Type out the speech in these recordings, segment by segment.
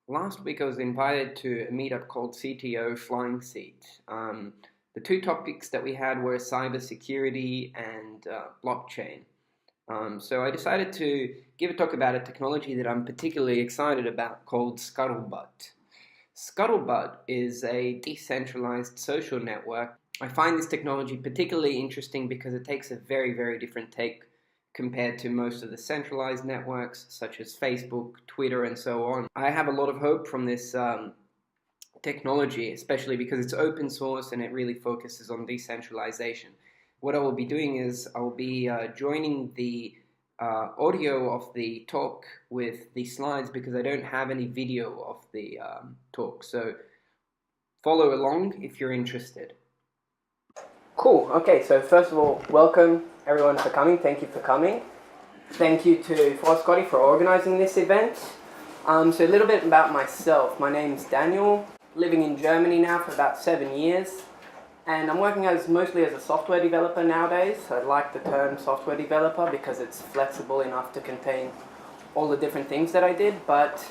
Last week I was invited to a meetup called CTO Flying Seat. The two topics that we had were cybersecurity and blockchain. So I decided to give a talk about a technology that I'm particularly excited about called Scuttlebutt. Scuttlebutt is a decentralized social network. I find this technology particularly interesting because it takes a very, very different take compared to most of the centralized networks such as Facebook, Twitter, and so on. I have a lot of hope from this technology, especially because it's open source and it really focuses on decentralization. What I will be doing is I will be joining the audio of the talk with the slides because I don't have any video of the talk. So follow along if you're interested. Cool. Okay, so first of all, welcome everyone for coming. Thank you for coming. Thank you to Scotty for organizing this event. So a little bit about myself. My name's Daniel, living in Germany now for about 7 years. And I'm working mostly as a software developer nowadays. I like the term software developer because it's flexible enough to contain all the different things that I did. But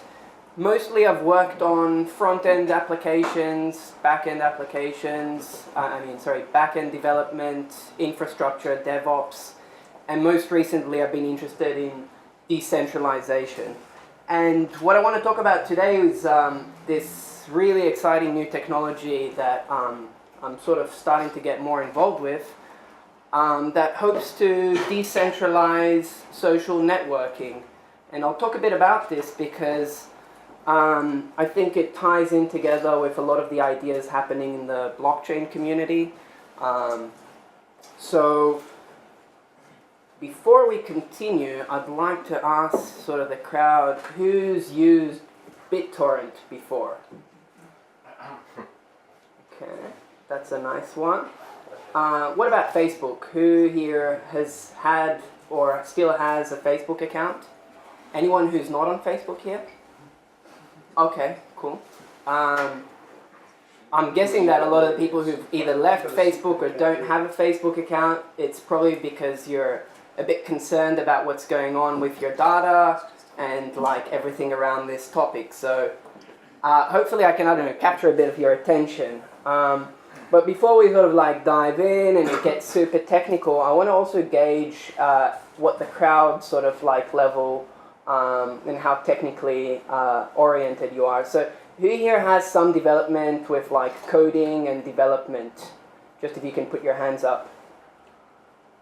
mostly I've worked on front-end applications, back-end applications, back-end development, infrastructure, DevOps, and most recently I've been interested in decentralization. And what I want to talk about today is this really exciting new technology that I'm sort of starting to get more involved with that hopes to decentralize social networking. And I'll talk a bit about this because I think it ties in together with a lot of the ideas happening in the blockchain community. So before we continue, I'd like to ask sort of the crowd who's used BitTorrent before. Okay, that's a nice one. What about Facebook? Who here has had or still has a Facebook account? Anyone who's not on Facebook here? Okay, cool. I'm guessing that a lot of the people who've either left Facebook or don't have a Facebook account, it's probably because you're a bit concerned about what's going on with your data and like everything around this topic. So hopefully I can, capture a bit of your attention. But before we sort of like dive in and it gets super technical, I want to also gauge what the crowd sort of like level and how technically oriented you are. So who here has some development with like coding and development? Just if you can put your hands up.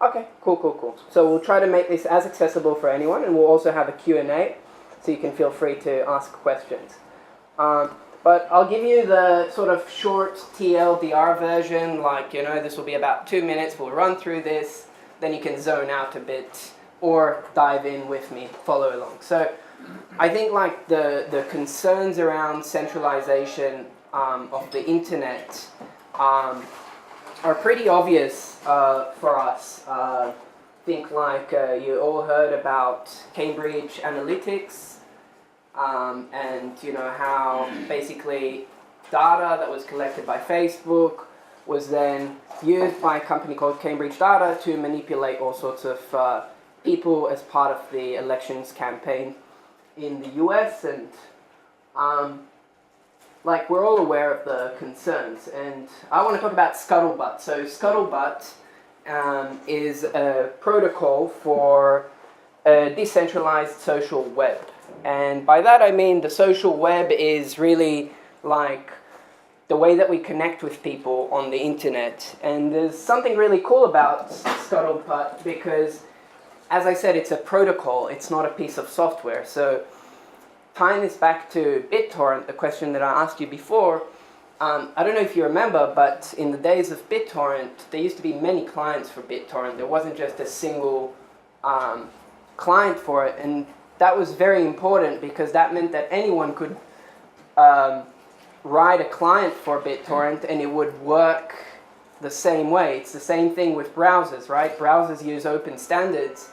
Okay, cool. So we'll try to make this as accessible for anyone, and we'll also have a Q&A, so you can feel free to ask questions. But I'll give you the sort of short TLDR version, this will be about 2 minutes, we'll run through this, then you can zone out a bit, or dive in with me, follow along. So I think like the concerns around centralization of the internet are pretty obvious for us. Think like you all heard about Cambridge Analytics and how basically data that was collected by Facebook was then used by a company called Cambridge Data to manipulate all sorts of people as part of the elections campaign in the US, and we're all aware of the concerns, and I want to talk about Scuttlebutt. So Scuttlebutt is a protocol for a decentralized social web, and by that I mean the social web is really like the way that we connect with people on the internet. And there's something really cool about Scuttlebutt because, as I said, it's a protocol, it's not a piece of software. So tying this back to BitTorrent, the question that I asked you before, I don't know if you remember, but in the days of BitTorrent, there used to be many clients for BitTorrent. There wasn't just a single client for it, and that was very important because that meant that anyone could write a client for BitTorrent and it would work the same way. It's the same thing with browsers, right? Browsers use open standards,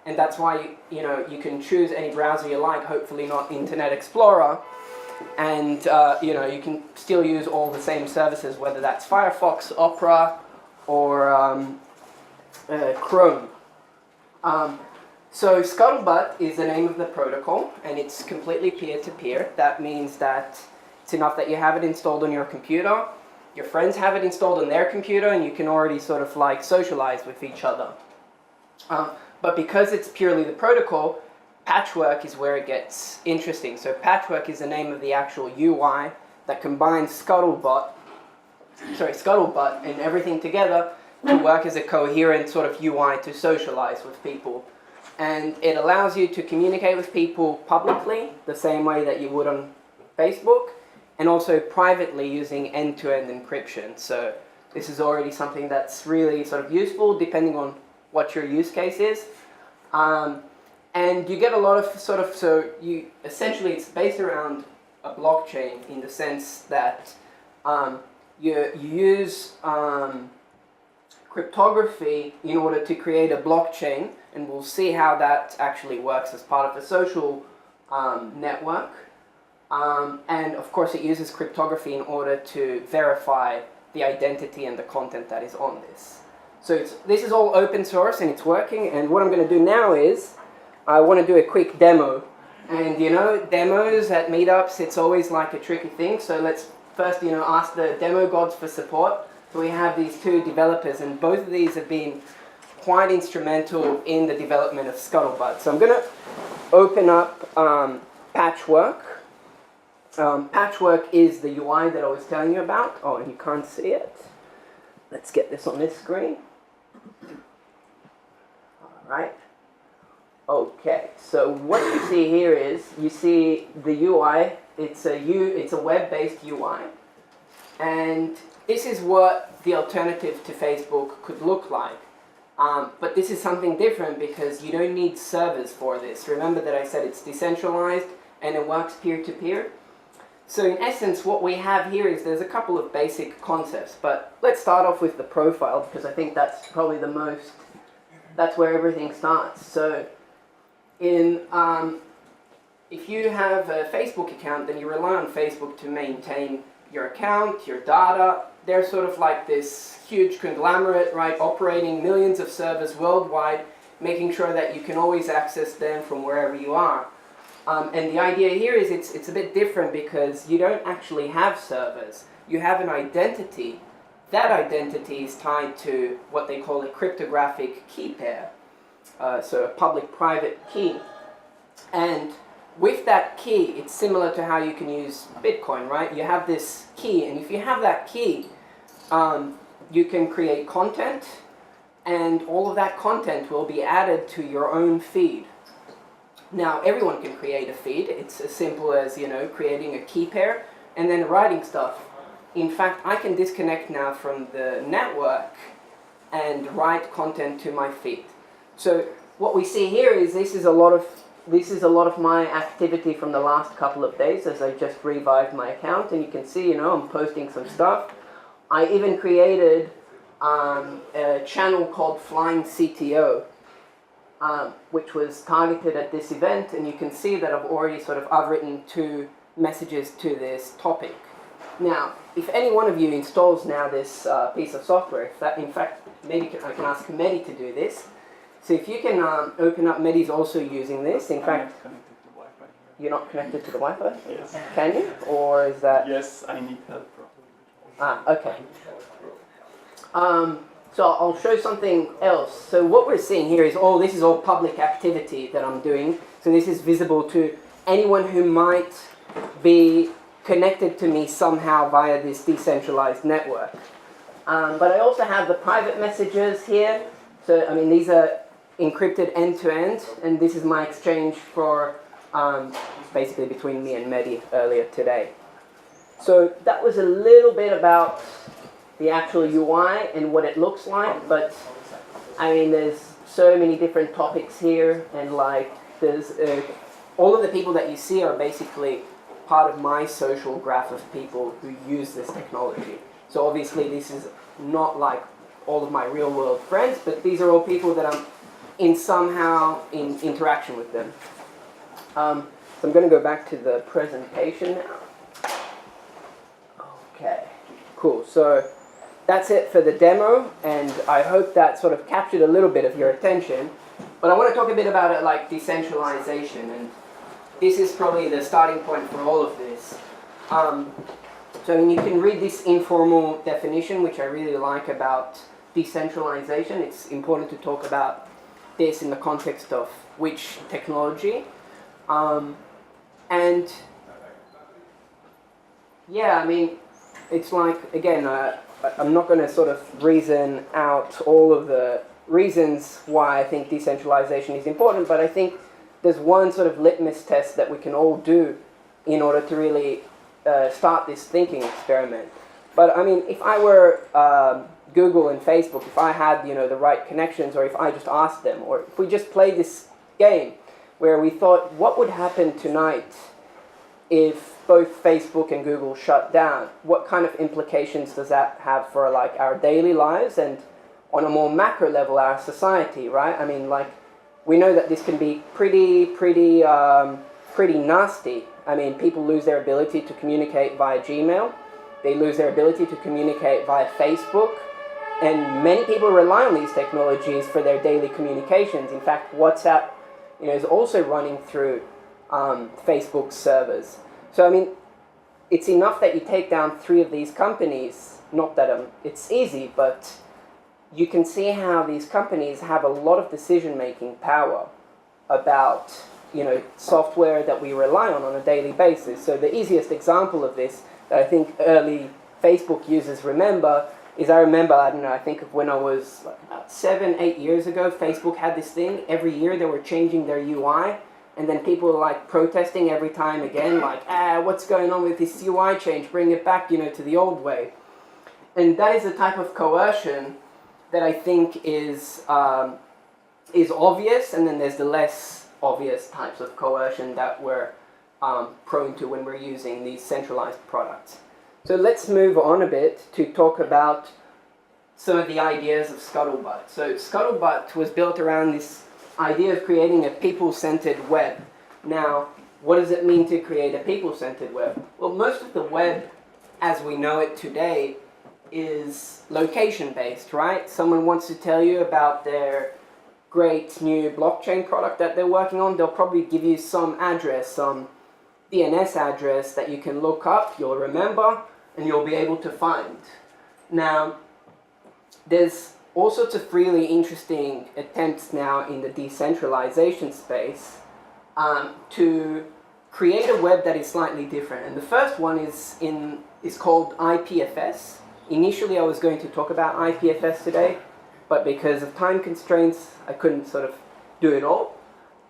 and that's why you can choose any browser you like, hopefully not Internet Explorer, and you can still use all the same services, whether that's Firefox, Opera, or Chrome. So Scuttlebutt is the name of the protocol, and it's completely peer-to-peer. That means that it's enough that you have it installed on your computer, your friends have it installed on their computer, and you can already sort of like socialize with each other. But because it's purely the protocol, Patchwork is where it gets interesting. So Patchwork is the name of the actual UI that combines Scuttlebutt and everything together to work as a coherent sort of UI to socialize with people. And it allows you to communicate with people publicly, the same way that you would on Facebook, and also privately using end-to-end encryption. So this is already something that's really sort of useful depending on what your use case is. And you get a lot of essentially it's based around a blockchain in the sense that you use cryptography in order to create a blockchain, and we'll see how that actually works as part of a social network. And of course it uses cryptography in order to verify the identity and the content that is on this. So this is all open source and it's working, and what I'm going to do now is I want to do a quick demo. And you know, demos at meetups, it's always like a tricky thing, so let's first ask the demo gods for support. So we have these two developers, and both of these have been quite instrumental in the development of Scuttlebutt. So I'm going to open up Patchwork. Patchwork is the UI that I was telling you about. Oh, and you can't see it. Let's get this on this screen. All right. Okay, so what you see here is, you see the UI, it's a web-based UI, and this is what the alternative to Facebook could look like. But this is something different because you don't need servers for this. Remember that I said it's decentralized and it works peer-to-peer? So in essence, what we have here is there's a couple of basic concepts, but let's start off with the profile because I think that's probably that's where everything starts. So if you have a Facebook account, then you rely on Facebook to maintain your account, your data. They're sort of like this huge conglomerate, right, operating millions of servers worldwide, making sure that you can always access them from wherever you are. And the idea here is it's a bit different because you don't actually have servers. You have an identity. That identity is tied to what they call a cryptographic key pair. So a public-private key. And with that key, it's similar to how you can use Bitcoin, right? You have this key, and if you have that key, you can create content, and all of that content will be added to your own feed. Now, everyone can create a feed. It's as simple as, creating a key pair and then writing stuff. In fact, I can disconnect now from the network and write content to my feed. So what we see here is this is a lot of my activity from the last couple of days as I just revived my account, and you can see, I'm posting some stuff. I even created a channel called Flying CTO, which was targeted at this event, and you can see that I've written 2 messages to this topic. Now, if any one of you installs now this piece of software, in fact, maybe I can ask Mehdi to do this. So if you can open up, Mehdi's also using this. In fact, you're not connected to the Wi-Fi? Yes. Can you? Or is that... Yes, I need help. Okay. So I'll show something else. So what we're seeing here is this is all public activity that I'm doing. So this is visible to anyone who might be connected to me somehow via this decentralized network. But I also have the private messages here. So, these are encrypted end-to-end, and this is my exchange for basically between me and Mehdi earlier today. So that was a little bit about the actual UI and what it looks like, but there's so many different topics here, and there's all of the people that you see are basically part of my social graph of people who use this technology. So obviously this is not like all of my real world friends, but these are all people that I'm somehow in interaction with them. So I'm going to go back to the presentation now. Okay, cool. So that's it for the demo, and I hope that sort of captured a little bit of your attention. But I want to talk a bit about it like decentralization, and this is probably the starting point for all of this. So I mean, you can read this informal definition, which I really like about decentralization. It's important to talk about this in the context of which technology. And yeah, I mean, it's like, again, I'm not going to sort of reason out all of the reasons why I think decentralization is important, but I think there's one sort of litmus test that we can all do in order to really start this thinking experiment. But I mean, if I were Google and Facebook, if I had, the right connections, or if I just asked them, or if we just played this game where we thought, what would happen tonight if both Facebook and Google shut down? What kind of implications does that have for like our daily lives and on a more macro level, our society, right? I mean, like, we know that this can be pretty nasty. I mean, people lose their ability to communicate via Gmail. They lose their ability to communicate via Facebook. And many people rely on these technologies for their daily communications. In fact, WhatsApp, is also running through Facebook servers. So, I mean, it's enough that you take down 3 of these companies. Not that it's easy, but you can see how these companies have a lot of decision-making power about, software that we rely on a daily basis. So the easiest example of this that I think early Facebook users remember is, I think of when I was like about 7-8 years ago, Facebook had this thing. Every year they were changing their UI, and then people were like protesting every time again, like, what's going on with this UI change? Bring it back, to the old way. And that is a type of coercion that I think is obvious, and then there's the less obvious types of coercion that we're prone to when we're using these centralized products. So let's move on a bit to talk about some of the ideas of Scuttlebutt. So Scuttlebutt was built around this idea of creating a people-centered web. Now, what does it mean to create a people-centered web? Well, most of the web, as we know it today, is location-based, right? Someone wants to tell you about their great new blockchain product that they're working on. They'll probably give you some address, some DNS address that you can look up, you'll remember, and you'll be able to find. Now, there's all sorts of really interesting attempts now in the decentralization space to create a web that is slightly different. And the first one is called IPFS. Initially, I was going to talk about IPFS today, but because of time constraints, I couldn't sort of do it all.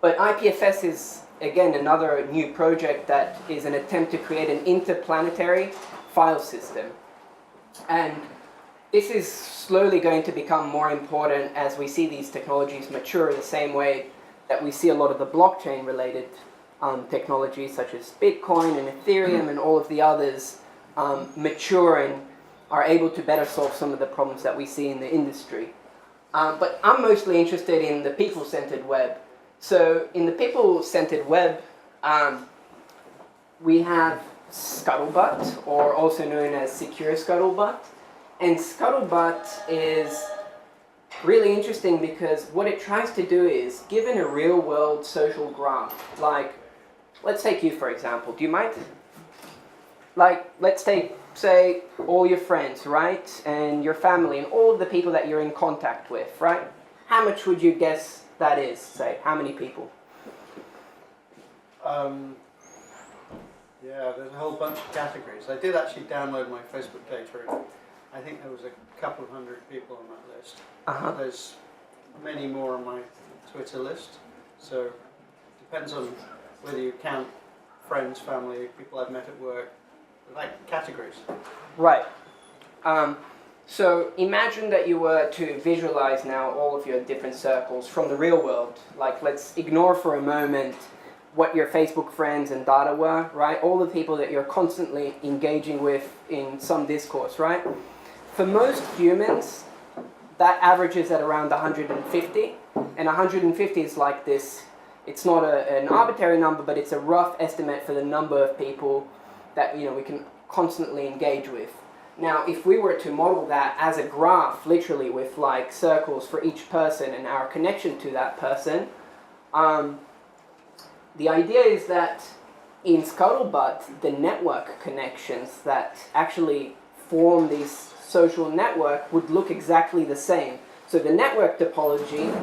But IPFS is, again, another new project that is an attempt to create an interplanetary file system. And this is slowly going to become more important as we see these technologies mature, the same way that we see a lot of the blockchain-related technologies such as Bitcoin and Ethereum and all of the others mature and are able to better solve some of the problems that we see in the industry. But I'm mostly interested in the people-centered web. So in the people-centered web, we have Scuttlebutt, or also known as Secure Scuttlebutt. And Scuttlebutt is really interesting because what it tries to do is, given a real-world social graph, like, let's take you for example. Do you mind? Like, let's take, say, all your friends, right? And your family and all of the people that you're in contact with, right? How much would you guess that is, say? How many people? Yeah, there's a whole bunch of categories. I did actually download my Facebook data, and I think there was a couple of hundred people on that list. There's many more on my Twitter list, so it depends on whether you count friends, family, people I've met at work, like categories. Right. So imagine that you were to visualize now all of your different circles from the real world. Like, let's ignore for a moment what your Facebook friends and data were, right? All the people that you're constantly engaging with in some discourse, right? For most humans, that averages at around 150, and 150 is like this. It's not an arbitrary number, but it's a rough estimate for the number of people that we can constantly engage with. Now, if we were to model that as a graph, literally with like circles for each person and our connection to that person, the idea is that in Scuttlebutt, the network connections that actually form this social network would look exactly the same. So the network topology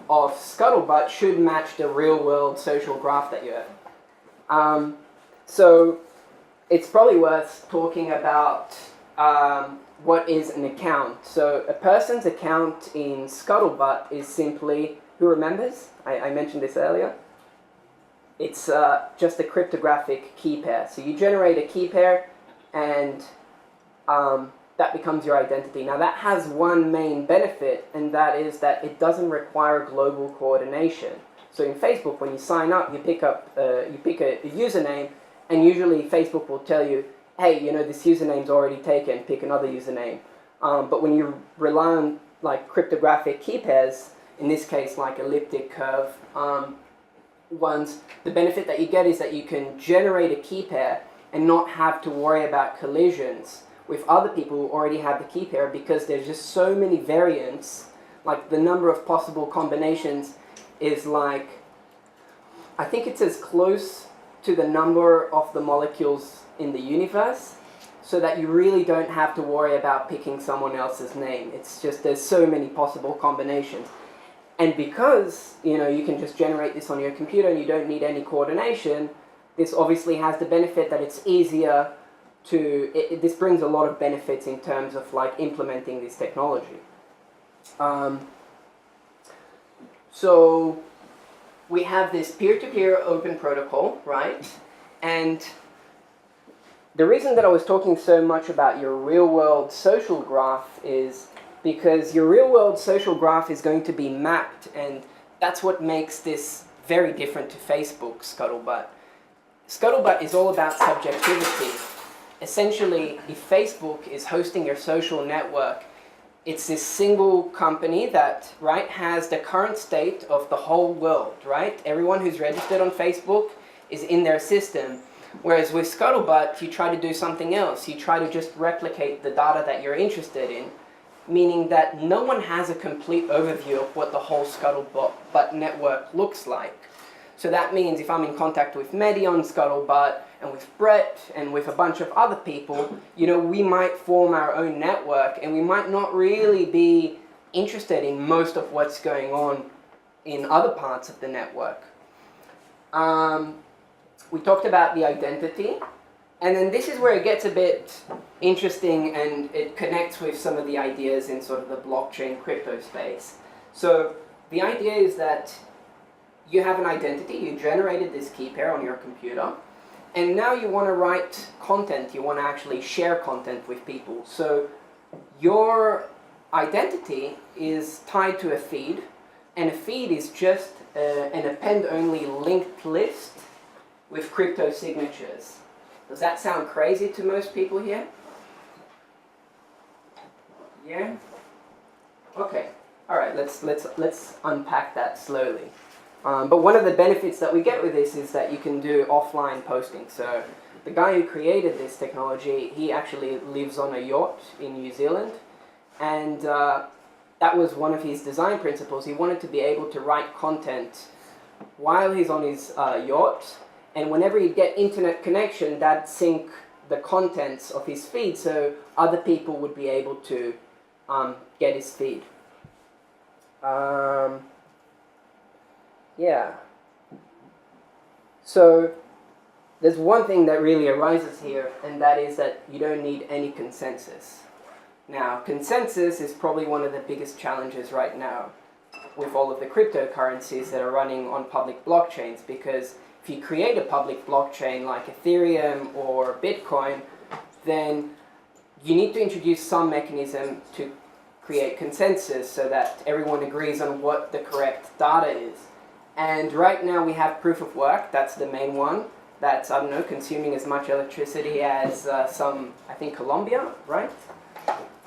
of Scuttlebutt should match the real-world social graph that you have. So it's probably worth talking about what is an account. So a person's account in Scuttlebutt is simply, who remembers? I mentioned this earlier. It's just a cryptographic key pair. So you generate a key pair and that becomes your identity. Now that has one main benefit, and that is that it doesn't require global coordination. So in Facebook, when you sign up, you pick a username, and usually Facebook will tell you, hey, you know, this username's already taken, pick another username. But when you rely on like cryptographic key pairs, in this case like elliptic curve ones, the benefit that you get is that you can generate a key pair and not have to worry about collisions with other people who already have the key pair, because there's just so many variants. Like the number of possible combinations is like, I think it's as close to the number of the molecules in the universe, so that you really don't have to worry about picking someone else's name. It's just there's so many possible combinations. And because, you know, you can just generate this on your computer and you don't need any coordination, this obviously has the benefit that it's easier to, this brings a lot of benefits in terms of like implementing this technology. So we have this peer-to-peer open protocol, right? And the reason that I was talking so much about your real-world social graph is because your real-world social graph is going to be mapped, and that's what makes this very different to Facebook Scuttlebutt. Scuttlebutt is all about subjectivity. Essentially, if Facebook is hosting your social network, it's this single company that, right, has the current state of the whole world, right? Everyone who's registered on Facebook is in their system. Whereas with Scuttlebutt, you try to do something else. You try to just replicate the data that you're interested in, meaning that no one has a complete overview of what the whole Scuttlebutt network looks like. So that means if I'm in contact with Mehdi on Scuttlebutt, and with Brett, and with a bunch of other people, you know, we might form our own network, and we might not really be interested in most of what's going on in other parts of the network. We talked about the identity, and then this is where it gets a bit interesting, and it connects with some of the ideas in sort of the blockchain crypto space. So the idea is that you have an identity, you generated this key pair on your computer, and now you want to write content, you want to actually share content with people. So your identity is tied to a feed, and a feed is just an append-only linked list with crypto signatures. Does that sound crazy to most people here? Yeah? Okay. All right, let's unpack that slowly. But one of the benefits that we get with this is that you can do offline posting. So the guy who created this technology, he actually lives on a yacht in New Zealand, and that was one of his design principles. He wanted to be able to write content while he's on his yacht, and whenever he'd get internet connection, that'd sync the contents of his feed so other people would be able to get his feed. Yeah. So there's one thing that really arises here, and that is that you don't need any consensus. Now, consensus is probably one of the biggest challenges right now with all of the cryptocurrencies that are running on public blockchains, because if you create a public blockchain like Ethereum or Bitcoin, then you need to introduce some mechanism to create consensus so that everyone agrees on what the correct data is. And right now we have proof of work, that's the main one, that's, I don't know, consuming as much electricity as I think Colombia, right?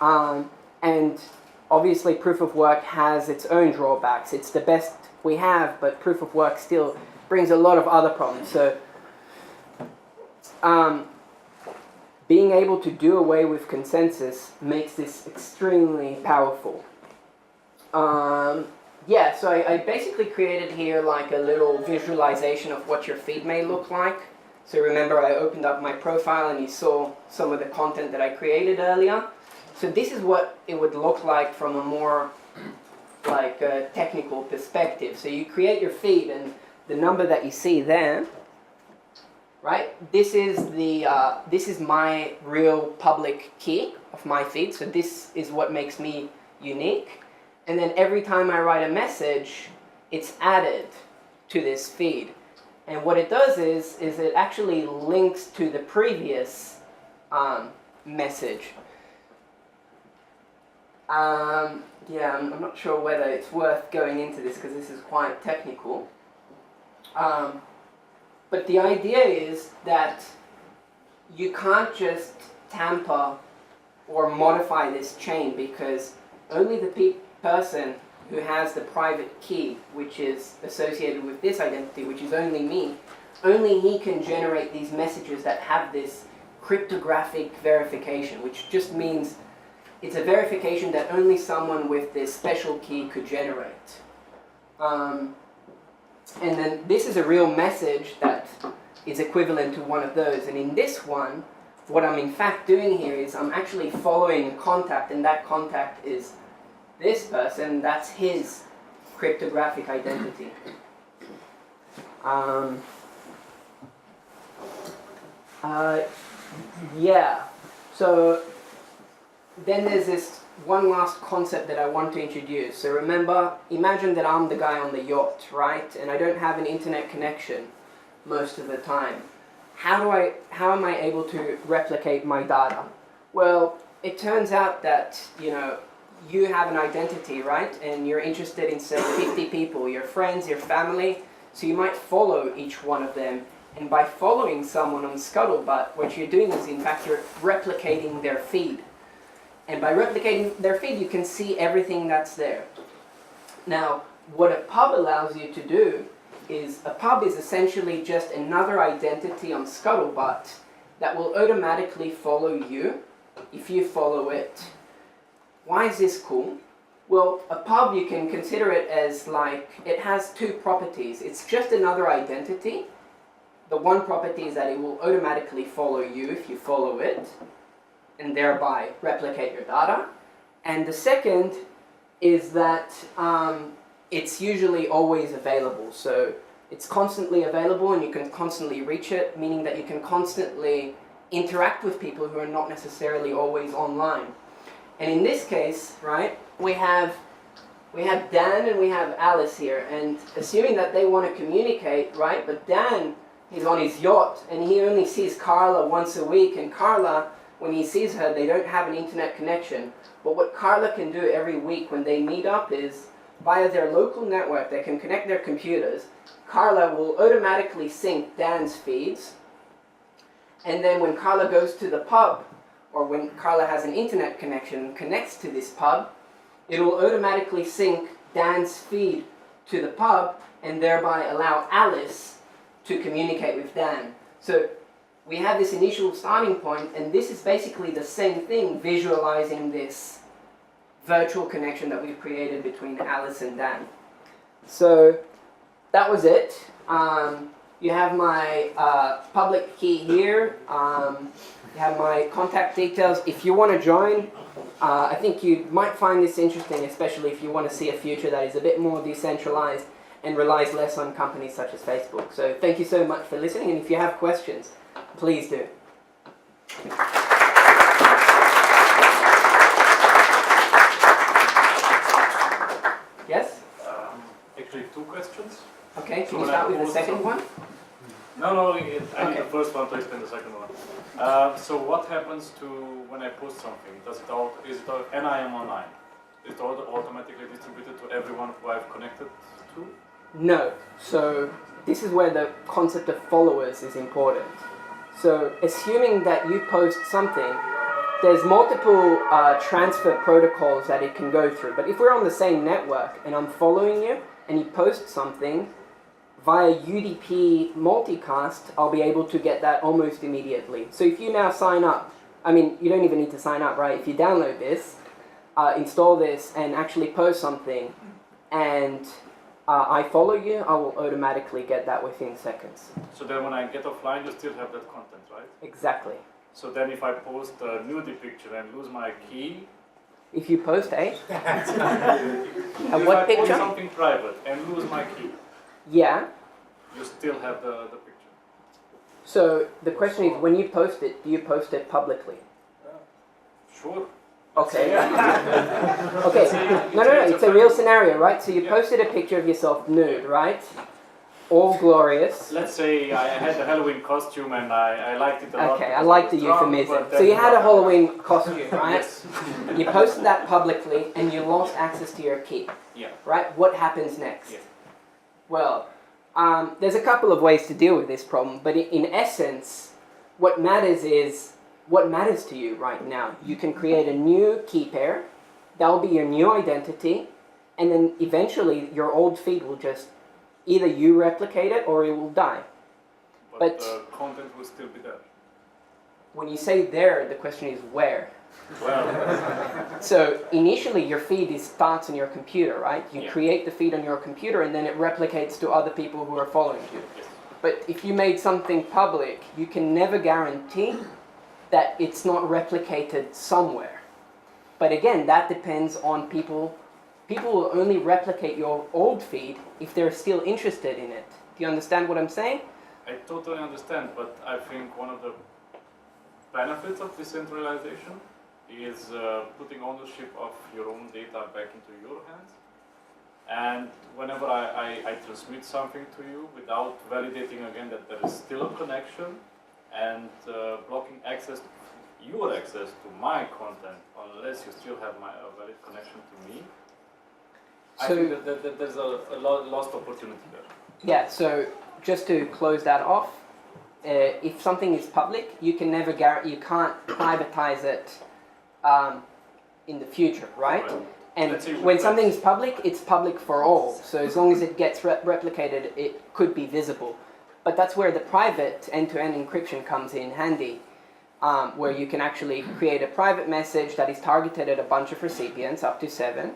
And obviously proof of work has its own drawbacks. It's the best we have, but proof of work still brings a lot of other problems. So being able to do away with consensus makes this extremely powerful. Yeah, so I basically created here like a little visualization of what your feed may look like. So remember, I opened up my profile and you saw some of the content that I created earlier. So this is what it would look like from a more like technical perspective. So you create your feed, and the number that you see there, right? This is my real public key of my feed. So this is what makes me unique. And then every time I write a message, it's added to this feed. And what it does is it actually links to the previous message. Yeah, I'm not sure whether it's worth going into this because this is quite technical. But the idea is that you can't just tamper or modify this chain, because only the person who has the private key, which is associated with this identity, which is only me, only he can generate these messages that have this cryptographic verification, which just means it's a verification that only someone with this special key could generate. And then this is a real message that is equivalent to one of those. And in this one, what I'm in fact doing here is I'm actually following a contact, and that contact is this person. That's his cryptographic identity. Yeah, so then there's this one last concept that I want to introduce. So remember, imagine that I'm the guy on the yacht, right? And I don't have an internet connection most of the time. How am I able to replicate my data? Well, it turns out that, you have an identity, right? And you're interested in, say, 50 people, your friends, your family. So you might follow each one of them. And by following someone on Scuttlebutt, what you're doing is, in fact, you're replicating their feed. And by replicating their feed, you can see everything that's there. Now, what a pub allows you to do is, a pub is essentially just another identity on Scuttlebutt that will automatically follow you if you follow it. Why is this cool? Well, a pub, you can consider it as like, it has two properties. It's just another identity. The one property is that it will automatically follow you if you follow it, and thereby replicate your data. And the second is that it's usually always available. So it's constantly available and you can constantly reach it, meaning that you can constantly interact with people who are not necessarily always online. And in this case, right, we have Dan and we have Alice here, and assuming that they want to communicate, right, but Dan is on his yacht and he only sees Carla once a week, and Carla, when he sees her, they don't have an internet connection. But what Carla can do every week when they meet up is, via their local network, they can connect their computers. Carla will automatically sync Dan's feeds, and then when Carla goes to the pub, or when Carla has an internet connection and connects to this pub, it will automatically sync Dan's feed to the pub and thereby allow Alice to communicate with Dan. So we have this initial starting point, and this is basically the same thing, visualizing this virtual connection that we've created between Alice and Dan. So that was it. You have my public key here. You have my contact details. If you want to join, I think you might find this interesting, especially if you want to see a future that is a bit more decentralized and relies less on companies such as Facebook. So thank you so much for listening, and if you have questions, please do. Yes? Actually, two questions. Okay, can you start with the second one? No, I need the first one to explain the second one. So what happens to when I post something? And I am online? Is it automatically distributed to everyone who I've connected to? No. So this is where the concept of followers is important. So assuming that you post something, there's multiple transfer protocols that it can go through. But if we're on the same network and I'm following you and you post something, via UDP multicast, I'll be able to get that almost immediately. So if you now sign up, I mean, you don't even need to sign up, right? If you download this, install this, and actually post something, and I follow you, I will automatically get that within seconds. So then when I get offline, you still have that content, right? Exactly. So then if I post a nudie picture and lose my key, If you post if what I post picture? something private and lose my key, Yeah. you still have the picture. So the question is, when you post it, do you post it publicly? Sure. Okay. Yeah. Okay. No, it's a real scenario, right? So you Yeah. posted a picture of yourself nude, right? All glorious. Let's say I had a Halloween costume and I liked it a lot. Okay, I because like was the drunk, euphemism. but So then you had a Halloween costume, right? Yes. You posted that publicly and you lost access to your key, Yeah. right? What happens next? Yeah. Well, there's a couple of ways to deal with this problem, but in essence, what matters is what matters to you right now. You can create a new key pair, that'll be your new identity, and then eventually your old feed will just either you replicate it or it will die. But the content will still be there. When you say there, the question is where. Well, So initially your feed starts on your computer, right? You Yeah. create the feed on your computer and then it replicates to other people who are following you. yes. But if you made something public, you can never guarantee that it's not replicated somewhere. But again, that depends on people. People will only replicate your old feed if they're still interested in it. Do you understand what I'm saying? I totally understand, but I think one of the benefits of decentralization is putting ownership of your own data back into your hands. And whenever I transmit something to you without validating again that there is still a connection and blocking your access to my content unless you still have a valid connection to me, I So- think that there's a lost opportunity there. Yeah, so just to close that off, if something is public, you can never you can't privatize it in the future, right? And Let's see when what something that's- is public, it's public for all. So as long as it gets replicated, it could be visible. But that's where the private end-to-end encryption comes in handy, where you can actually create a private message that is targeted at a bunch of recipients, up to 7,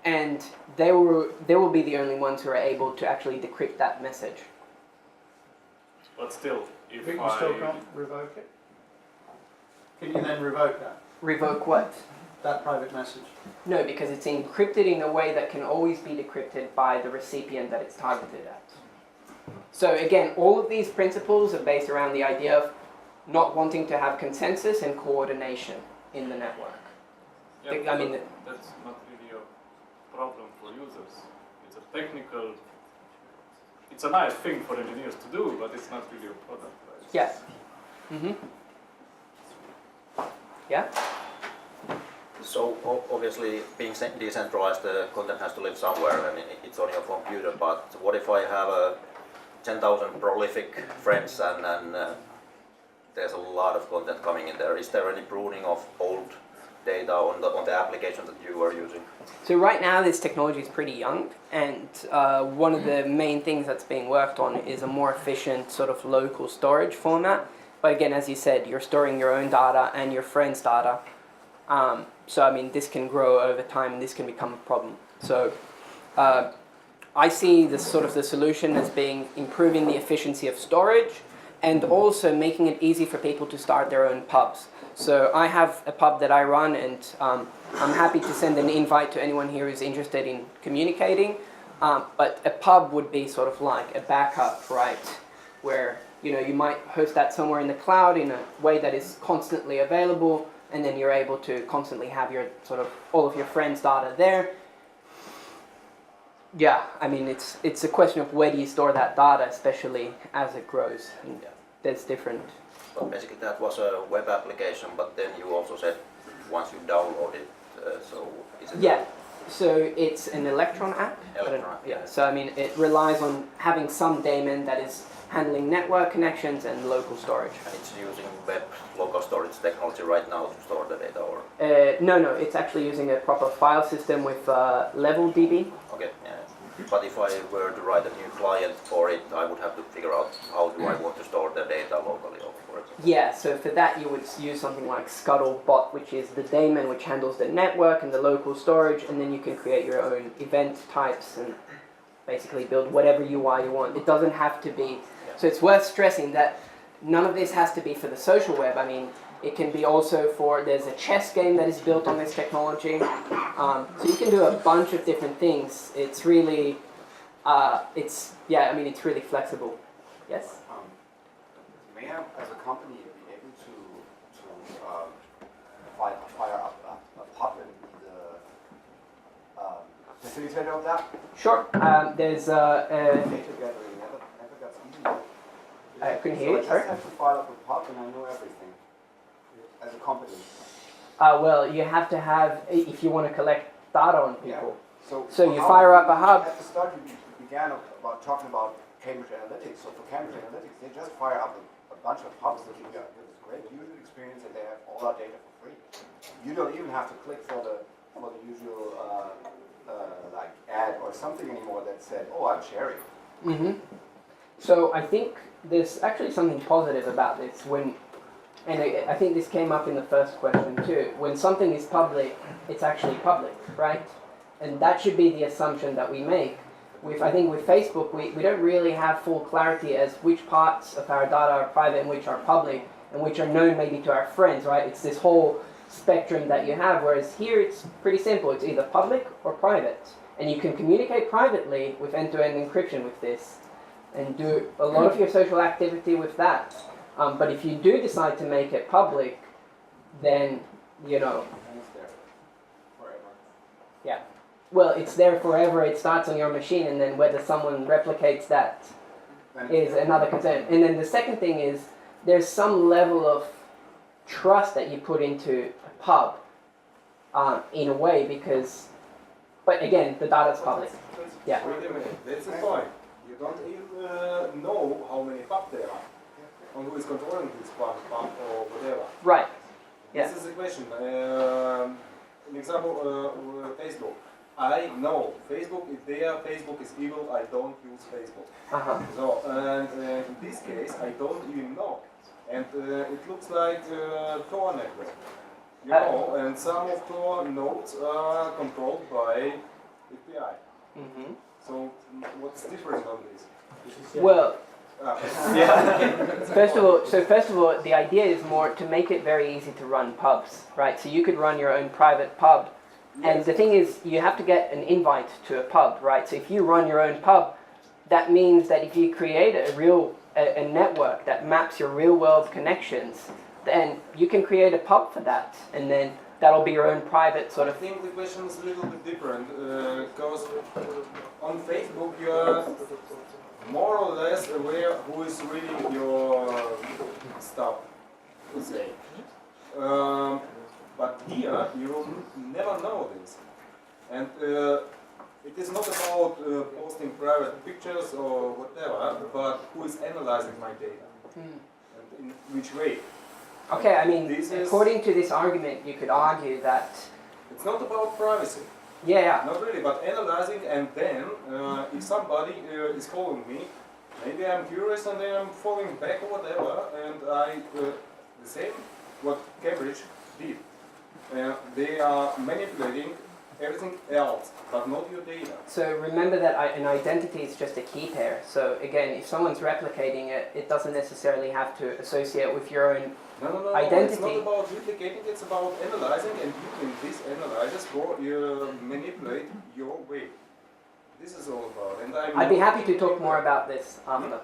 and they will be the only ones who are able to actually decrypt that message. But still, if You still can't revoke it? Can you then revoke that? Revoke what? That private message? No, because it's encrypted in a way that can always be decrypted by the recipient that it's targeted at. So again, all of these principles are based around the idea of not wanting to have consensus and coordination in the network. Yeah, I mean, that's not really a problem for users. It's a technical. It's a nice thing for engineers to do, but it's not really a product. Right? Yeah. Mm-hmm. Yeah. So obviously, being decentralized, the content has to live somewhere, and it's on your computer. But what if I have 10,000 prolific friends, and there's a lot of content coming in there? Is there any pruning of old data on the application that you are using? So right now this technology is pretty young, and one of the main things that's being worked on is a more efficient sort of local storage format. But again, as you said, you're storing your own data and your friends' data. So I mean, this can grow over time and this can become a problem. So I see this sort of the solution as being improving the efficiency of storage and also making it easy for people to start their own pubs. So I have a pub that I run, and I'm happy to send an invite to anyone here who's interested in communicating. But a pub would be sort of like a backup, right? Where you might host that somewhere in the cloud in a way that is constantly available, and then you're able to constantly have your sort of all of your friends' data there. Yeah, I mean it's a question of where do you store that data, especially as it grows. And there's different. So basically, that was a web application, but then you also said once you download it, so is it? Yeah, so it's an Electron app. Electron app, Yeah, so I mean it relies on having some daemon that is handling network connections and local storage. And it's using web local storage technology right now to store the data, or? No, it's actually using a proper file system with level DB. Okay, yeah. But if I were to write a new client for it, I would have to figure out how do I want to store the data locally, for example. Yeah, so for that you would use something like Scuttlebutt, which is the daemon which handles the network and the local storage, and then you can create your own event types and basically build whatever UI you want. It doesn't have to be, so it's worth stressing that none of this has to be for the social web. I mean, it can be also for, there's a chess game that is built on this technology. So you can do a bunch of different things. It's really, it's really flexible. Yes? May I, as a company, be able to fire up a pub and be the facilitator of that? Sure. There's Data gathering never got easy. I couldn't hear So you, I just sorry? have to fire up a pub and I know everything as a company. Well, you have to have, if you want to collect data on people. So you how- fire up a hub. At the start, you began about talking about Cambridge Analytics. So for Cambridge Analytics, they just fire up a bunch of hubs that you got this great user experience, and they have all our data for free. You don't even have to click for the usual like ad or something anymore that said, "Oh, I'm sharing." Mm-hmm. So I think there's actually something positive about this and I think this came up in the first question too. When something is public, it's actually public, right? And that should be the assumption that we make. I think with Facebook, we don't really have full clarity as which parts of our data are private and which are public and which are known maybe to our friends, right? It's this whole spectrum that you have, whereas here it's pretty simple. It's either public or private. And you can communicate privately with end-to-end encryption with this and do a lot of your social activity with that. But if you do decide to make it public, then, you know, And it's there forever. yeah. Well, it's there forever, it starts on your machine, and then whether someone replicates that Then is another concern. And then the second thing is, there's some level of trust that you put into a pub, in a way, because, but again, the data's public. Yeah. Wait a minute, that's the point. You don't even know how many pubs there are, or who is controlling this pub or whatever. Right. Yeah. This is the question. An example, Facebook. I know Facebook, if Facebook is evil, I don't use Facebook. Uh-huh. So, and in this case, I don't even know. And it looks like Tor network. You know, and some of Tor nodes are controlled by API. Mm-hmm. So, what's different on this? Well, Yeah. first of all, the idea is more to make it very easy to run pubs, right? So you could run your own private pub. And the thing is, you have to get an invite to a pub, right? So if you run your own pub, that means that if you create a network that maps your real-world connections, then you can create a pub for that, and then that'll be your own private sort I of. think the question is a little bit different, because on Facebook you're more or less aware who is reading your stuff, let's say. But here you will never know this. And it is not about posting private pictures or whatever, but who is analyzing my data and in which way. Okay, I mean, This is- according to this argument, you could argue that, It's not about privacy. yeah, Not really, but analyzing, and then if somebody is following me, maybe I'm curious and then I'm following back or whatever, and the same what Cambridge did. They are manipulating everything else, but not your data. so remember that an identity is just a key pair. So again, if someone's replicating it, it doesn't necessarily have to associate with your own. No, Identity. it's not about replicating, it's about analyzing and using these analyzers for manipulate your way. This is all about. And I'd be happy to talk more about this after.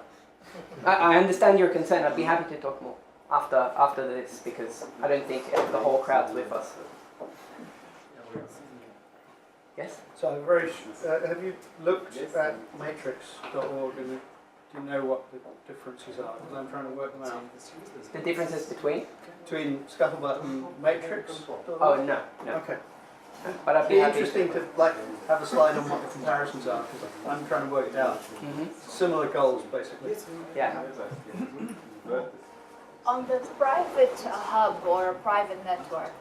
I understand your concern. I'd be happy to talk more after this, because I don't think the whole crowd's with us. Yes? So have you looked at matrix.org and do you know what the differences are? Because I'm trying to work them out. The differences between? Between Scuttlebutt and matrix? Oh, no. Okay. But I'd It'd be be happy interesting to have a slide on what the comparisons are, because I'm trying to work it out. Mhm. Similar goals, basically. Yeah. On the private hub or private network,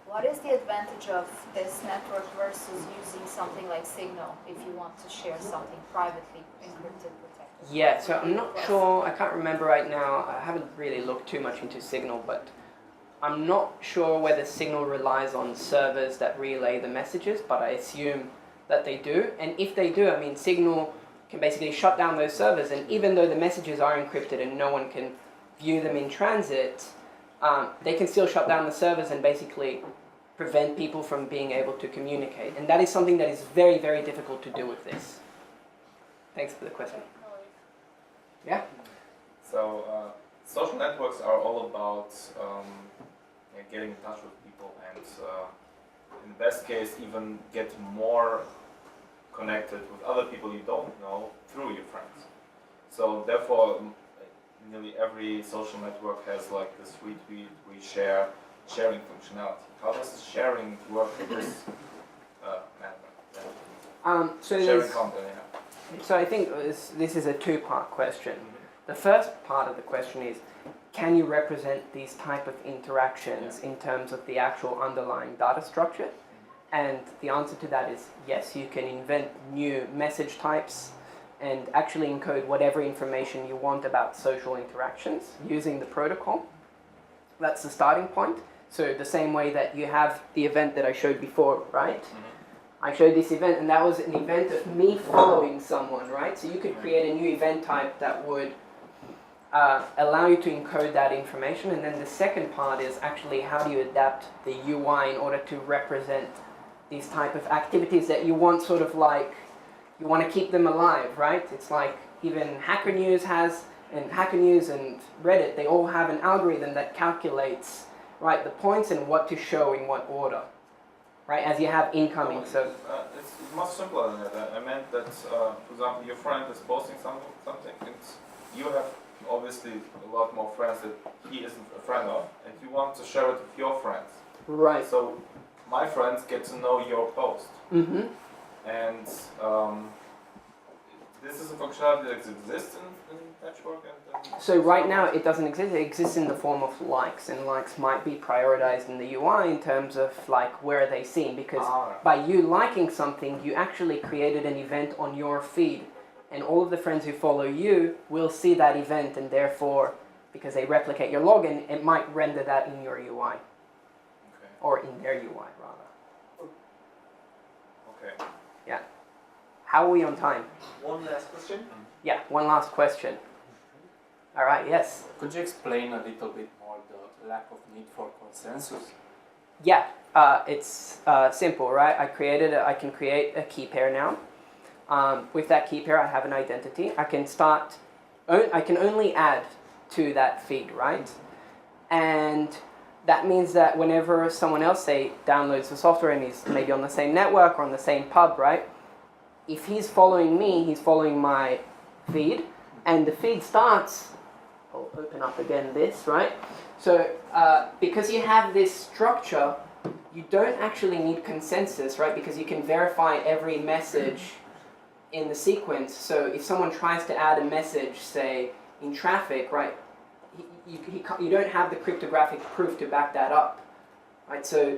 What is the advantage of this network versus using something like Signal if you want to share something privately encrypted, protected? Yeah, so I'm not sure, I can't remember right now, I haven't really looked too much into Signal, but I'm not sure whether Signal relies on servers that relay the messages, but I assume that they do. And if they do, I mean, Signal can basically shut down those servers, and even though the messages are encrypted and no one can view them in transit, they can still shut down the servers and basically prevent people from being able to communicate. And that is something that is very, very difficult to do with this. Thanks for the question. Yeah? So, social networks are all about getting in touch with people and, in the best case, even get more connected with other people you don't know through your friends. So, therefore, nearly every social network has like this retweet, reshare, sharing functionality. How does sharing work in this matter? Sharing content, yeah. So I think this is a two-part question. The first part of the question is, can you represent these type of interactions in terms of the actual underlying data structure? And the answer to that is yes, you can invent new message types and actually encode whatever information you want about social interactions using the protocol. That's the starting point. So the same way that you have the event that I showed before, right? I showed this event, and that was an event of me following someone, right? So you could create a new event type that would allow you to encode that information. And then the second part is actually how do you adapt the UI in order to represent these type of activities that you want sort of like, you want to keep them alive, right? It's like even Hacker News has, and Hacker News and Reddit, they all have an algorithm that calculates, right, the points and what to show in what order, right, as you have incoming. So it's much simpler than that. I meant that, for example, your friend is posting something, and you have obviously a lot more friends that he isn't a friend of, and you want to share it with your friends. Right. So my friends get to know your post. Mm-hmm. And this is a functionality that exists in Patchwork. So right now it doesn't exist. It exists in the form of likes, and likes might be prioritized in the UI in terms of like where are they seen, because by you liking something, you actually created an event on your feed, and all of the friends who follow you will see that event, and therefore, because they replicate your login, it might render that in your UI, or in their UI rather. Okay. Yeah. How are we on time? One last question. Yeah, one last question. All right, yes. Could you explain a little bit more the lack of need for consensus? Yeah, it's simple, right? I can create a key pair now. With that key pair, I have an identity. I can only add to that feed, right? And that means that whenever someone else, say, downloads the software and he's maybe on the same network or on the same pub, right? If he's following me, he's following my feed, and the feed starts, I'll open up again this, right? So because you have this structure, you don't actually need consensus, right? Because you can verify every message in the sequence. So if someone tries to add a message, say, in traffic, right? You don't have the cryptographic proof to back that up, right? So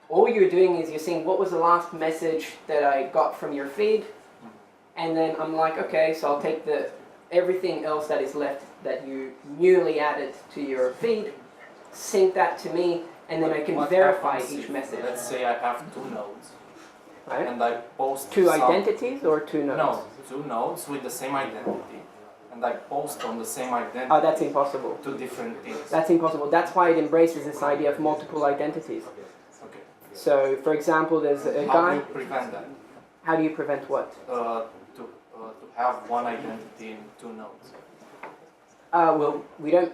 all you're doing is you're seeing what was the last message that I got from your feed, and then I'm like, okay, so I'll take everything else that is left that you newly added to your feed, sync that to me, and then I can verify each message. Let's say I have two nodes, right? And I post two identities or two nodes? No, two nodes with the same identity. And I post on the same identity. Oh, that's impossible. To different things. That's impossible. That's why it embraces this idea of multiple identities. Okay. So, for example, there's a guy. How do you prevent that? How do you prevent what? To have one identity in two nodes. Well, we don't.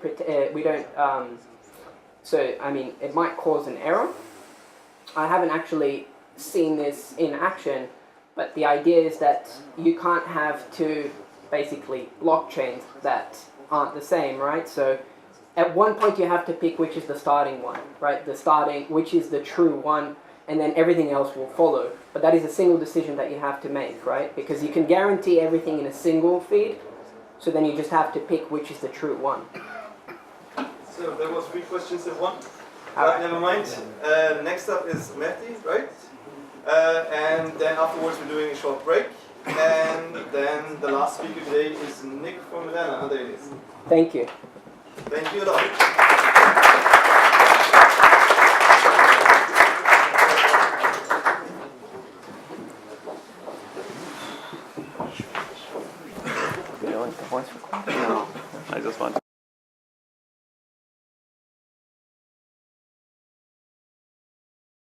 So, I mean, it might cause an error. I haven't actually seen this in action, but the idea is that you can't have two basically blockchains that aren't the same, right? So at one point you have to pick which is the starting one, right? Which is the true one, and then everything else will follow. But that is a single decision that you have to make, right? Because you can guarantee everything in a single feed, so then you just have to pick which is the true one. So there was 3 questions in one. Right, never mind. Next up is Mehdi, right? And then afterwards we're doing a short break. And then the last speaker today is Nick from Moderna. Thank you. Thank you a lot.